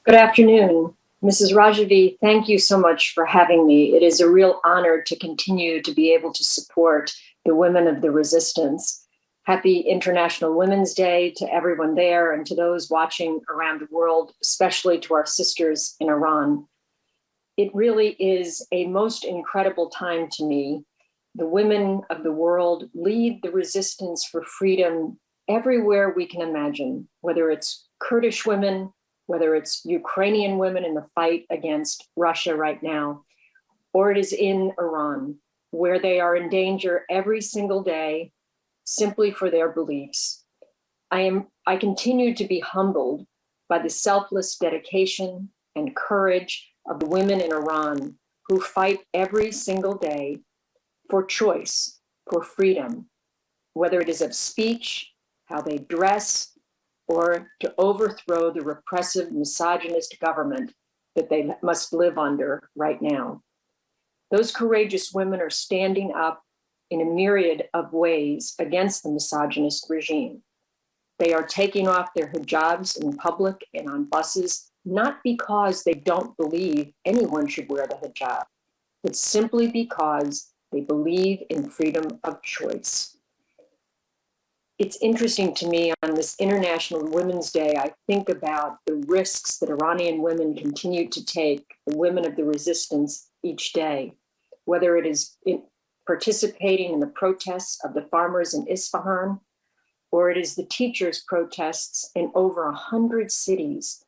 Good afternoon. Mrs. Rajavi, thank you so much for having me. It is a real honor to continue to be able to support the women of the resistance. Happy International Women's Day to everyone there and to those watching around the world, especially to our sisters in Iran. It really is a most incredible time to me. The women of the world lead the resistance for freedom everywhere we can imagine, whether it's Kurdish women, whether it's Ukrainian women in the fight against Russia right now, or it is in Iran, where they are in danger every single day simply for their beliefs. I continue to be humbled by the selfless dedication and courage of the women in Iran who fight every single day for choice, for freedom, whether it is of speech, how they dress, or to overthrow the repressive, misogynist government that they must live under right now. Those courageous women are standing up in a myriad of ways against the misogynist regime. They are taking off their hijabs in public and on buses, not because they don't believe anyone should wear the hijab, but simply because they believe in freedom of choice. It's interesting to me on this International Women's Day, I think about the risks that Iranian women continue to take, the women of the resistance each day, whether it is participating in the protests of the farmers in Isfahan, or it is the teachers' protests in over 100 cities.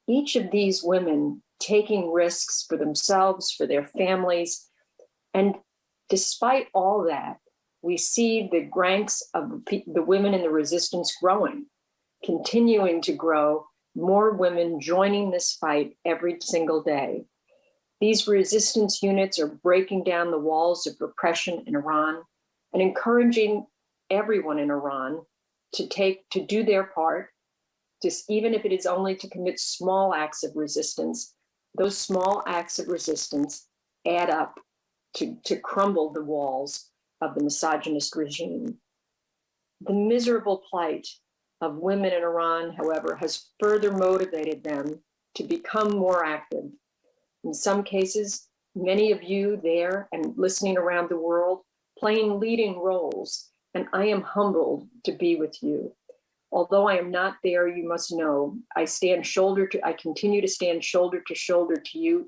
Each of these women taking risks for themselves, for their families. And despite all that, we see the ranks of the women in the resistance growing, continuing to grow, more women joining this fight every single day. These resistance units are breaking down the walls of repression in Iran and encouraging everyone in Iran to do their part, even if it is only to commit small acts of resistance. Those small acts of resistance add up to crumble the walls of the misogynist regime. The miserable plight of women in Iran, however, has further motivated them to become more active. In some cases, many of you there and listening around the world, playing leading roles, and I am humbled to be with you. Although I am not there, you must know, I continue to stand shoulder to shoulder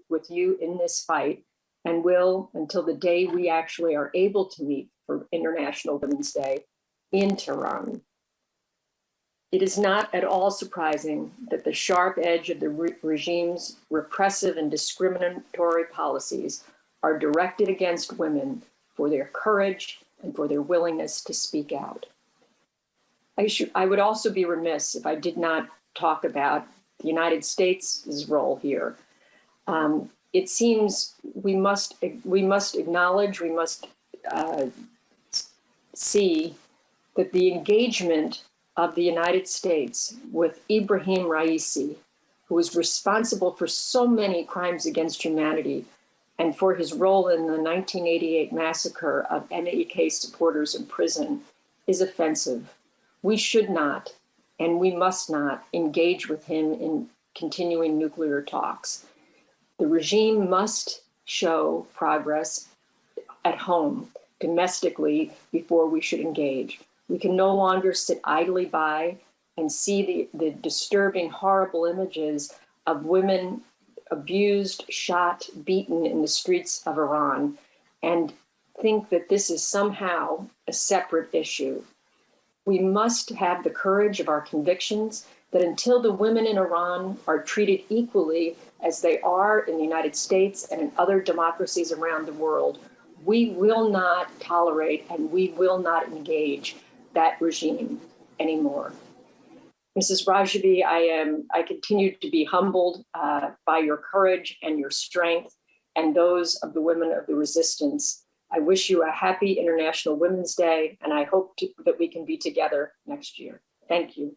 with you in this fight, and will until the day we actually are able to meet for International Women's Day in Tehran. It is not at all surprising that the sharp edge of the regime's repressive and discriminatory policies are directed against women for their courage and for their willingness to speak out. I would also be remiss if I did not talk about the United States' role here. It seems we must acknowledge, we must see that the engagement of the United States with Ibrahim Raisi, who was responsible for so many crimes against humanity and for his role in the 1988 massacre of MEK supporters in prison, is offensive. We should not, and we must not engage with him in continuing nuclear talks. The regime must show progress at home, domestically, before we should engage. We can no longer sit idly by and see the disturbing, horrible images of women abused, shot, beaten in the streets of Iran and think that this is somehow a separate issue. We must have the courage of our convictions that until the women in Iran are treated equally as they are in the United States and in other democracies around the world, we will not tolerate and we will not engage that regime anymore. Mrs. Rajavi, I continue to be humbled by your courage and your strength and those of the women of the resistance. I wish you a happy International Women's Day, and I hope that we can be together next year. Thank you.